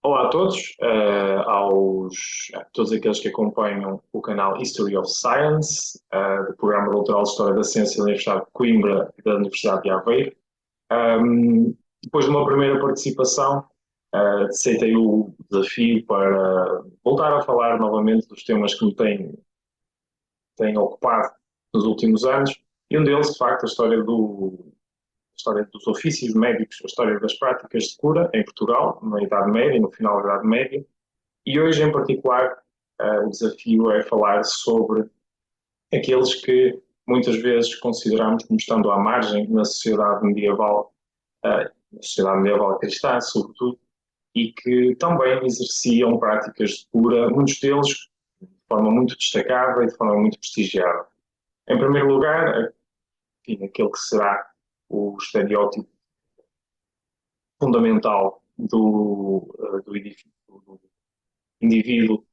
Olá a todos, a todos aqueles que acompanham o canal History of Science, do Programa Doutoral de História da Ciência da Universidade de Coimbra e da Universidade de Aveiro. Depois de uma primeira participação, aceitei o desafio para voltar a falar novamente dos temas que me têm ocupado nos últimos anos, e um deles, de facto, a história dos ofícios médicos, a história das práticas de cura em Portugal, na Idade Média, no final da Idade Média, e hoje, em particular, o desafio é falar sobre aqueles que muitas vezes consideramos como estando à margem na sociedade medieval cristã, sobretudo, e que também exerciam práticas de cura, muitos deles de forma muito destacada e de forma muito prestigiada. Em primeiro lugar, enfim, aquele que será o estereótipo fundamental do indivíduo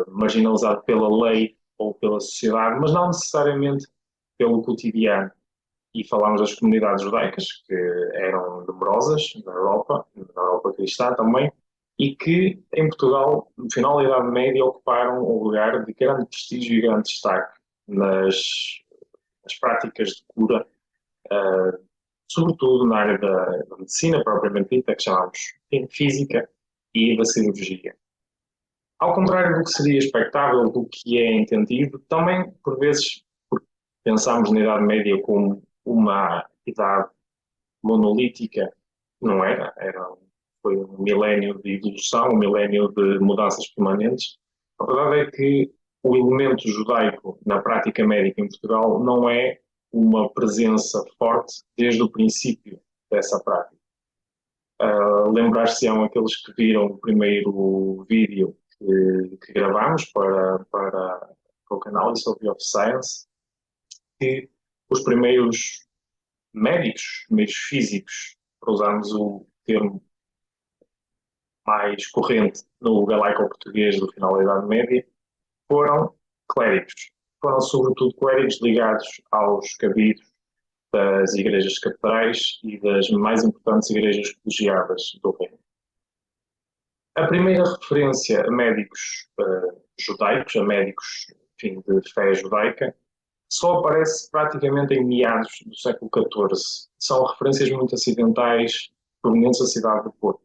marginalizado pela lei ou pela sociedade, mas não necessariamente pelo cotidiano. E falámos das comunidades judaicas, que eram numerosas na Europa cristã também, e que em Portugal, no final da Idade Média, ocuparam um lugar de grande prestígio e grande destaque nas práticas de cura, sobretudo na área da medicina propriamente dita, que chamamos de física, e da cirurgia. Ao contrário do que seria expectável, do que é entendido, também, por vezes, pensamos na Idade Média como uma idade monolítica, não foi um milénio de evolução, um milénio de mudanças permanentes. A verdade é que o elemento judaico na prática médica em Portugal não é uma presença forte desde o princípio dessa prática. Lembrar-se-ão aqueles que viram o primeiro vídeo que gravámos para o canal History of Science, que os primeiros médicos, meios físicos, para usarmos o termo mais corrente no galaico-português do final da Idade Média, foram clérigos. Foram sobretudo clérigos ligados aos cabidos das igrejas catedrais e das mais importantes igrejas colegiadas do reino. A primeira referência a médicos judaicos, a médicos, enfim, de fé judaica, só aparece praticamente em meados do século XIV. São referências muito acidentais provenientes da cidade de Porto,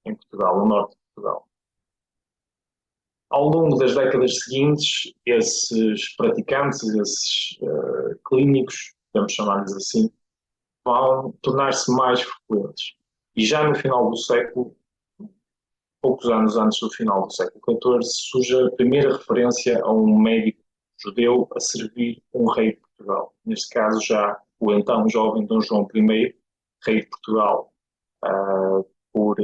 em Portugal, no norte de Portugal. Ao longo das décadas seguintes, esses praticantes, esses clínicos, podemos chamar-lhes assim, vão tornar-se mais frequentes. E já no final do século, poucos anos antes do final do século XIV, surge a primeira referência a um médico judeu a servir um rei de Portugal. Neste caso, já o então jovem Dom João I, rei de Portugal, por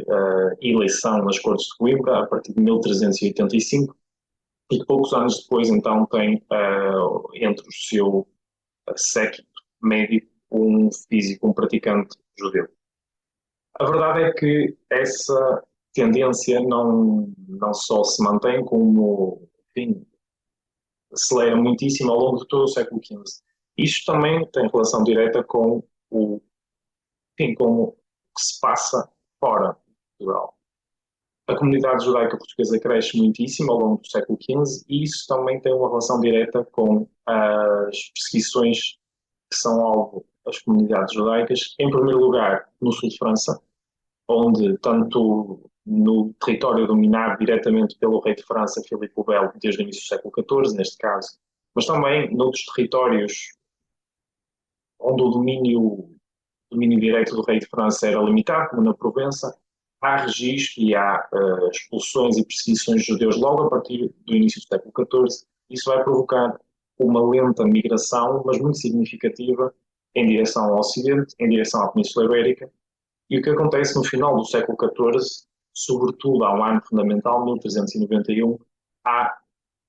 eleição nas Cortes de Coimbra, a partir de 1385, e que poucos anos depois, então, tem entre o seu séquito médico um físico, um praticante judeu. A verdade é que essa tendência não só se mantém, como, enfim, acelera muitíssimo ao longo de todo o século XV. Isto também tem relação direta com com o que se passa fora de Portugal. A comunidade judaica portuguesa cresce muitíssimo ao longo do século XV e isso também tem uma relação direta com as perseguições que são alvo das comunidades judaicas, em primeiro lugar no sul de França, onde tanto no território dominado diretamente pelo rei de França, Filipe o Belo, desde o início do século XIV, neste caso, mas também noutros territórios onde o domínio direito do rei de França era limitado, como na Provença, há registro e há expulsões e perseguições de judeus logo a partir do início do século XIV. Isso vai provocar uma lenta migração, mas muito significativa, em direção ao Ocidente, em direção à Península Ibérica. E o que acontece no final do século XIV, sobretudo há um ano fundamental, 1391, há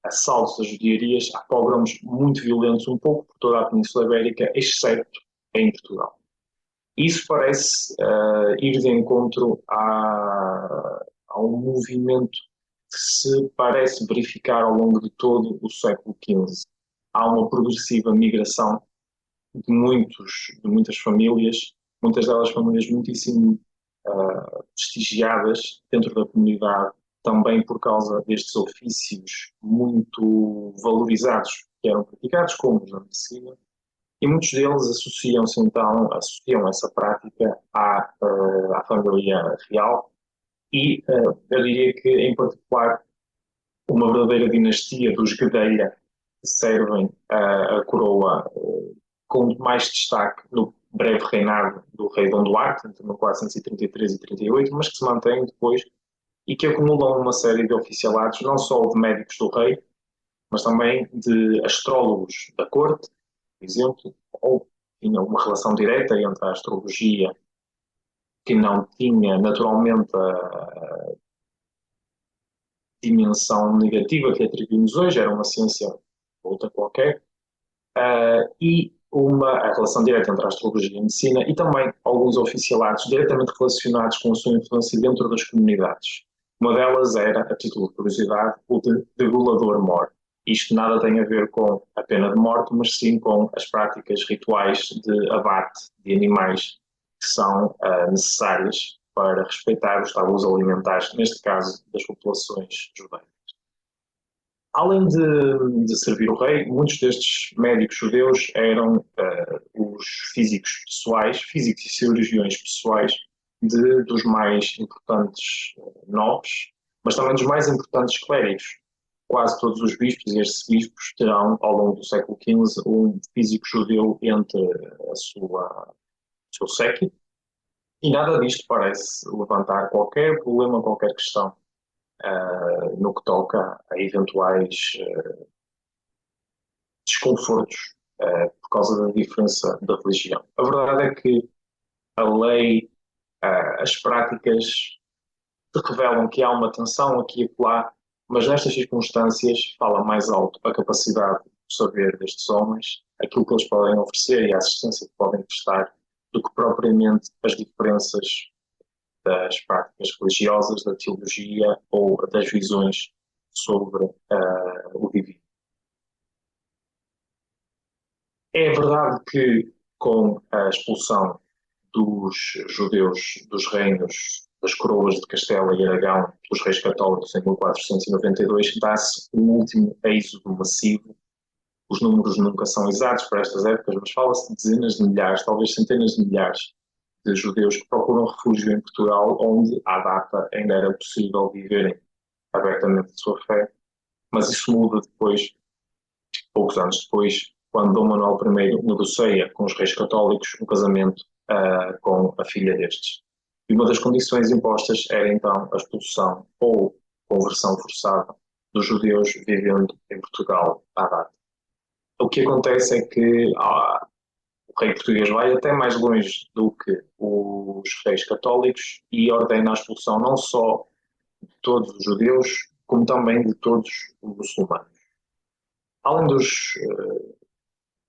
assaltos às judiarias, há pogroms muito violentos um pouco por toda a Península Ibérica, exceto em Portugal. Isso parece ir de encontro a um movimento que se parece verificar ao longo de todo o século XV. Há uma progressiva migração de muitas famílias, muitas delas famílias muitíssimo prestigiadas dentro da comunidade, também por causa destes ofícios muito valorizados que eram praticados, como os da medicina, e muitos deles associam essa prática à família real e eu diria que, em particular, uma verdadeira dinastia dos Guedelha que servem a coroa com mais destaque no breve reinado do rei Dom Duarte, entre 1433 e 38, mas que se mantém depois e que acumulam uma série de oficialados, não só de médicos do rei, mas também de astrólogos da corte, por exemplo, ou tinha uma relação direta entre a astrologia, que não tinha naturalmente a dimensão negativa que atribuímos hoje, era uma ciência outra qualquer, e a relação direta entre a astrologia e a medicina, e também alguns oficialados diretamente relacionados com a sua influência dentro das comunidades. Uma delas era, a título de curiosidade, o de degolador-mor. Isto nada tem a ver com a pena de morte, mas sim com as práticas rituais de abate de animais que são necessárias para respeitar os tabus alimentares, neste caso das populações judaicas. Além de servir o rei, muitos destes médicos judeus eram os físicos pessoais, físicos e cirurgiões pessoais dos mais importantes nobres, mas também dos mais importantes clérigos. Quase todos os bispos e arcebispos terão, ao longo do século XV, um físico judeu entre o seu séquito, e nada disto parece levantar qualquer problema, qualquer questão no que toca a eventuais desconfortos por causa da diferença da religião. A verdade é que a lei, as práticas revelam que há uma tensão aqui e lá, mas nestas circunstâncias fala mais alto a capacidade de saber destes homens, aquilo que eles podem oferecer e a assistência que podem prestar, do que propriamente as diferenças das práticas religiosas, da teologia ou das visões sobre o divino. É verdade que, com a expulsão dos judeus dos reinos das coroas de Castela e Aragão dos reis católicos em 1492, dá-se um último êxodo massivo. Os números nunca são exatos para estas épocas, mas fala-se de dezenas de milhares, talvez centenas de milhares de judeus que procuram refúgio em Portugal, onde, à data, ainda era possível viverem abertamente de sua fé. Mas isso muda depois, poucos anos depois, quando Dom Manuel I negocia com os reis católicos um casamento com a filha destes. E uma das condições impostas era então a expulsão ou conversão forçada dos judeus vivendo em Portugal à data. O que acontece é que o rei português vai até mais longe do que os reis católicos e ordena a expulsão não só de todos os judeus, como também de todos os muçulmanos.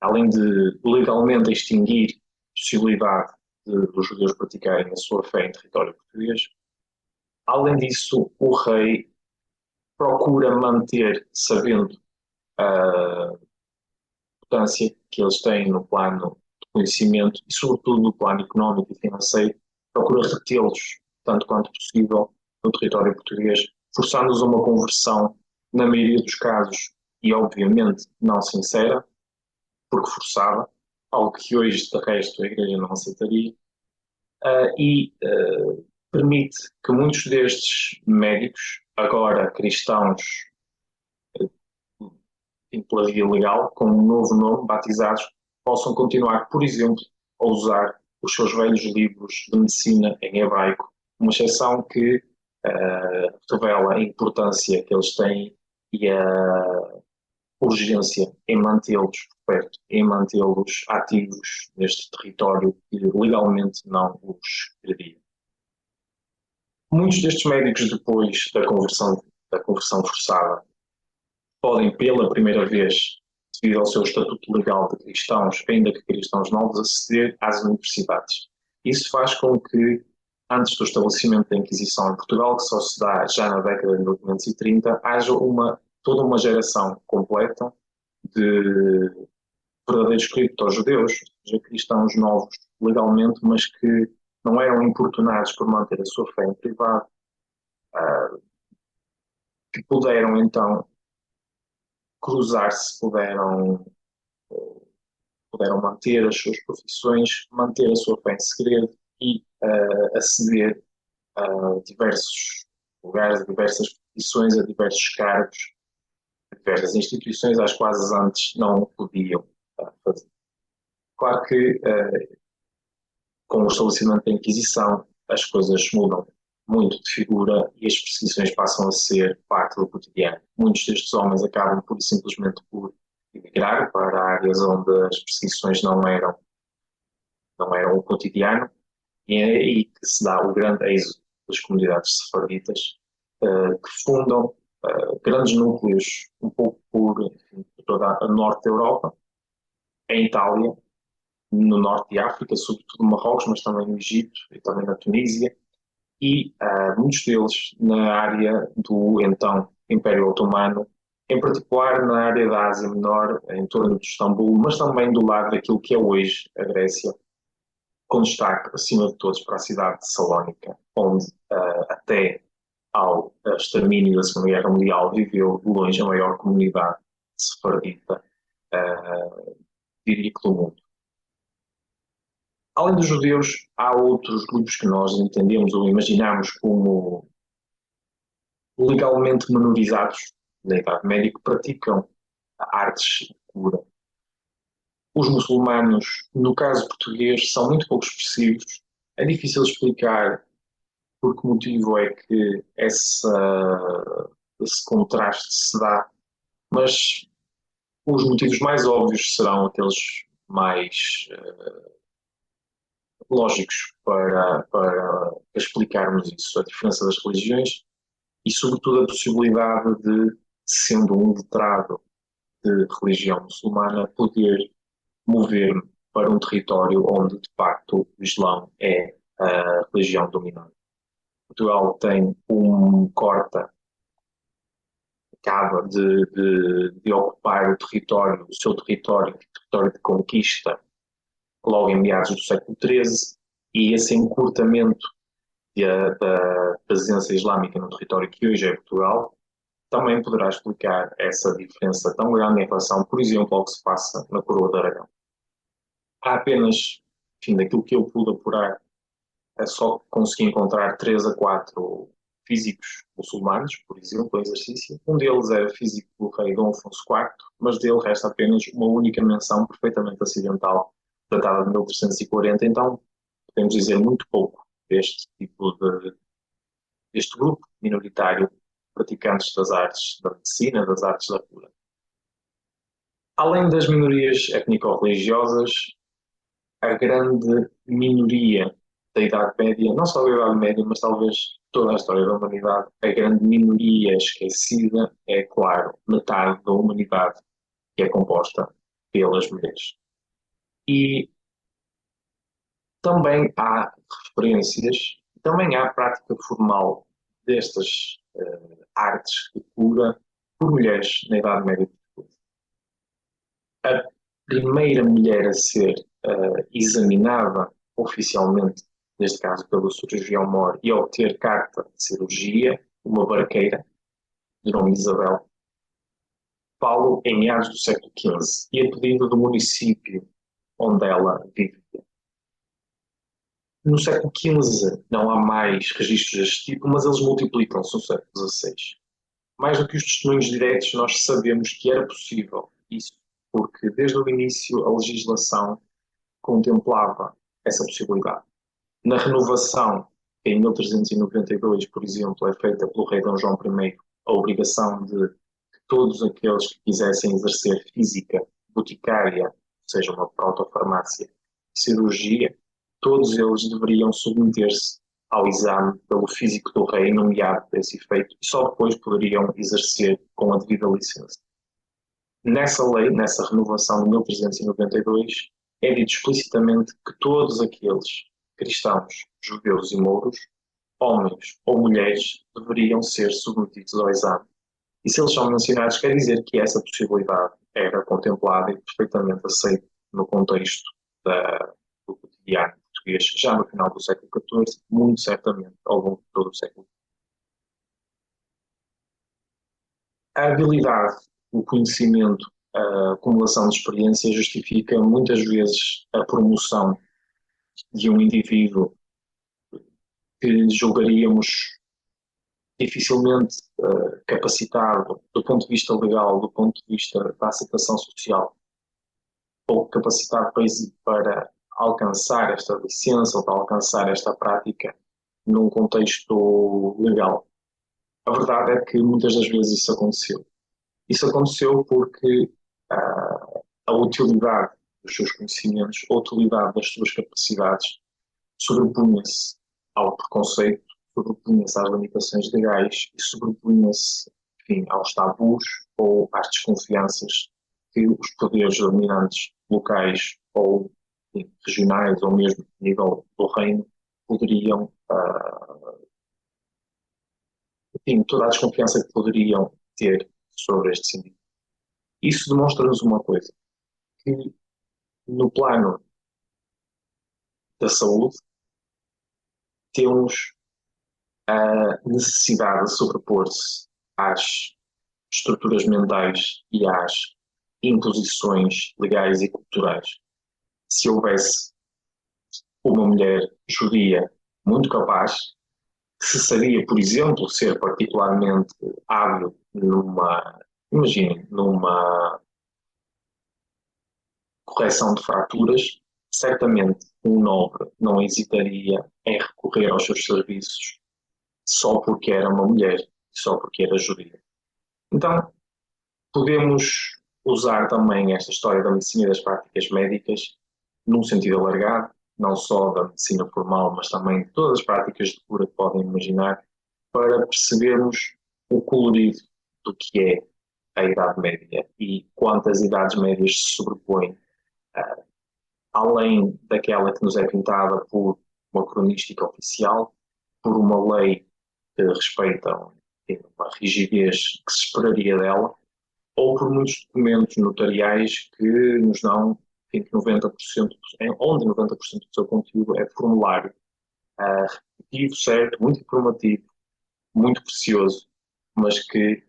Além de legalmente extinguir a possibilidade dos judeus praticarem a sua fé em território português, além disso, o rei procura manter, sabendo a importância que eles têm no plano de conhecimento e, sobretudo, no plano económico e financeiro, procura retê-los tanto quanto possível no território português, forçando-os a uma conversão, na maioria dos casos, e obviamente não sincera, porque forçava, algo que hoje, de resto, a Igreja não aceitaria, e permite que muitos destes médicos, agora cristãos, pela via legal, com um novo nome, batizados, possam continuar, por exemplo, a usar os seus velhos livros de medicina em hebraico, uma exceção que revela a importância que eles têm e a urgência em mantê-los perto, em mantê-los ativos neste território que legalmente não os queria. Muitos destes médicos, depois da conversão forçada, podem, pela primeira vez, devido ao seu estatuto legal de cristãos, ainda que cristãos novos, aceder às universidades. Isso faz com que, antes do estabelecimento da Inquisição em Portugal, que só se dá já na década de 1530, haja toda uma geração completa de verdadeiros cripto-judeus, ou seja, cristãos novos legalmente, mas que não eram importunados por manter a sua fé em privado, que puderam então cruzar-se, puderam manter as suas profissões, manter a sua fé em segredo e aceder a diversos lugares, a diversas posições, a diversos cargos, a diversas instituições às quais antes não podiam fazer. Claro que com o estabelecimento da Inquisição as coisas mudam muito de figura e as perseguições passam a ser parte do cotidiano. Muitos destes homens acabam por simplesmente por emigrar para áreas onde as perseguições não eram o cotidiano, e é aí que se dá o grande êxodo das comunidades sefarditas, que fundam grandes núcleos um pouco por toda a norte da Europa, em Itália, no norte de África, sobretudo no Marrocos, mas também no Egito e também na Tunísia, e muitos deles na área do então Império Otomano, em particular na área da Ásia Menor, em torno de Istambul, mas também do lado daquilo que é hoje a Grécia, com destaque, acima de todos, para a cidade de Salónica, onde até ao extermínio da Segunda Guerra Mundial viveu de longe a maior comunidade sefardita, diria que do mundo. Além dos judeus, há outros grupos que nós entendemos ou imaginamos como legalmente menorizados na Idade Média que praticam artes de cura. Os muçulmanos, no caso português, são muito pouco expressivos. É difícil explicar por que motivo é que esse contraste se dá, mas os motivos mais óbvios serão aqueles mais lógicos para explicarmos isso, a diferença das religiões e, sobretudo, a possibilidade de, sendo um letrado de religião muçulmana, poder mover-me para um território onde, de facto, o Islão é a religião dominante. Portugal tem acaba de ocupar o seu território de conquista, logo em meados do século XIII, e esse encurtamento da presença islâmica no território que hoje é Portugal também poderá explicar essa diferença tão grande em relação, por exemplo, ao que se passa na Coroa de Aragão. Há apenas, enfim, daquilo que eu pude apurar, só consegui encontrar 3 a 4 físicos muçulmanos, por exemplo, em exercício. Um deles era físico do rei Dom Afonso IV, mas dele resta apenas uma única menção perfeitamente acidental, datada de 1340, então podemos dizer muito pouco deste grupo minoritário de praticantes das artes da medicina, das artes da cura. Além das minorias étnico-religiosas, a grande minoria da Idade Média, não só da Idade Média, mas talvez toda a história da humanidade, a grande minoria esquecida é, claro, metade da humanidade, que é composta pelas mulheres. E também há referências, também há prática formal destas artes de cura por mulheres na Idade Média. A primeira mulher a ser examinada oficialmente, neste caso pelo cirurgião-mor, e a obter carta de cirurgia, uma barqueira, de nome Isabel, falo em meados do século XV, e a pedido do município onde ela vivia. No século XV não há mais registros deste tipo, mas eles multiplicam-se no século XVI. Mais do que os testemunhos diretos, nós sabemos que era possível isso, porque desde o início a legislação contemplava essa possibilidade. Na renovação, em 1392, por exemplo, é feita pelo rei Dom João I a obrigação de que todos aqueles que quisessem exercer física, boticária, ou seja, uma protofarmácia, cirurgia, todos eles deveriam submeter-se ao exame pelo físico do rei, nomeado para esse efeito, e só depois poderiam exercer com a devida licença. Nessa lei, nessa renovação de 1392, é dito explicitamente que todos aqueles cristãos, judeus e mouros, homens ou mulheres, deveriam ser submetidos ao exame. E se eles são mencionados, quer dizer que essa possibilidade era contemplada e perfeitamente aceita no contexto do cotidiano português já no final do século XIV, muito certamente ao longo de todo o século. A habilidade, o conhecimento, a acumulação de experiência justifica muitas vezes a promoção de um indivíduo que julgaríamos dificilmente capacitado do ponto de vista legal, do ponto de vista da aceitação social, ou capacitado para alcançar esta licença ou para alcançar esta prática num contexto legal. A verdade é que muitas das vezes isso aconteceu. Isso aconteceu porque a utilidade dos seus conhecimentos, a utilidade das suas capacidades sobrepunha-se ao preconceito, sobrepunha-se às limitações legais e sobrepunha-se, enfim, aos tabus ou às desconfianças que os poderes dominantes locais ou enfim, regionais ou mesmo a nível do reino poderiam, enfim, toda a desconfiança que poderiam ter sobre estes indivíduos. Isso demonstra-nos uma coisa, que no plano da saúde temos a necessidade de sobrepor-se às estruturas mentais e às imposições legais e culturais. Se houvesse uma mulher judia muito capaz, que se sabia, por exemplo, ser particularmente hábil numa correção de fraturas, certamente um nobre não hesitaria em recorrer aos seus serviços só porque era uma mulher, só porque era judia. Então, podemos usar também esta história da medicina e das práticas médicas num sentido alargado, não só da medicina formal, mas também de todas as práticas de cura que podem imaginar, para percebermos o colorido do que é a Idade Média e quantas idades médias se sobrepõem, além daquela que nos é pintada por uma cronística oficial, por uma lei que respeita uma rigidez que se esperaria dela, ou por muitos documentos notariais que nos dão que 90%, onde 90% do seu conteúdo é formulário repetitivo, certo, muito informativo, muito precioso, mas que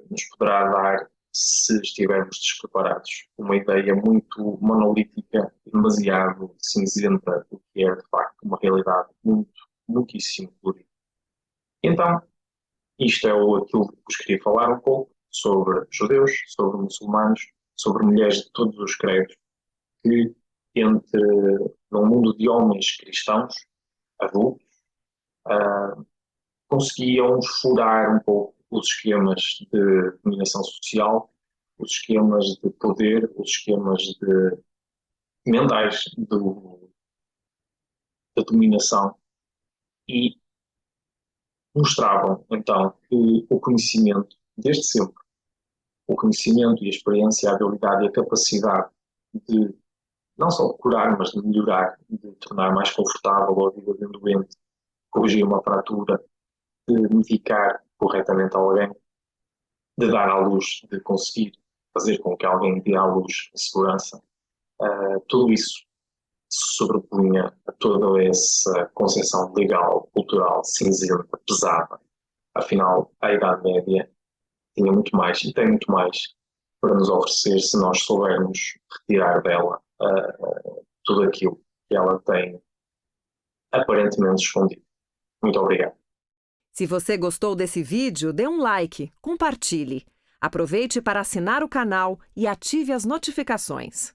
nos poderá dar, se estivermos despreparados, uma ideia muito monolítica, demasiado cinzenta do que é, de facto, uma realidade muitíssimo colorida. Então, isto é aquilo que vos queria falar um pouco sobre judeus, sobre muçulmanos, sobre mulheres de todos os credos, que num mundo de homens cristãos, adultos, conseguiam furar um pouco os esquemas de dominação social, os esquemas de poder, os esquemas mentais da dominação e mostravam então que o conhecimento, desde sempre, o conhecimento e a experiência, a habilidade e a capacidade de não só de curar, mas de melhorar, de tornar mais confortável a vida de um doente, corrigir uma fratura, de medicar corretamente alguém, de dar à luz, de conseguir fazer com que alguém dê à luz em segurança, tudo isso se sobrepunha a toda essa concepção legal, cultural, cinzenta, pesada. Afinal, a Idade Média tinha muito mais e tem muito mais para nos oferecer se nós soubermos retirar dela tudo aquilo que ela tem aparentemente escondido. Muito obrigado. Se você gostou desse vídeo, dê um like, compartilhe. Aproveite para assinar o canal e ative as notificações.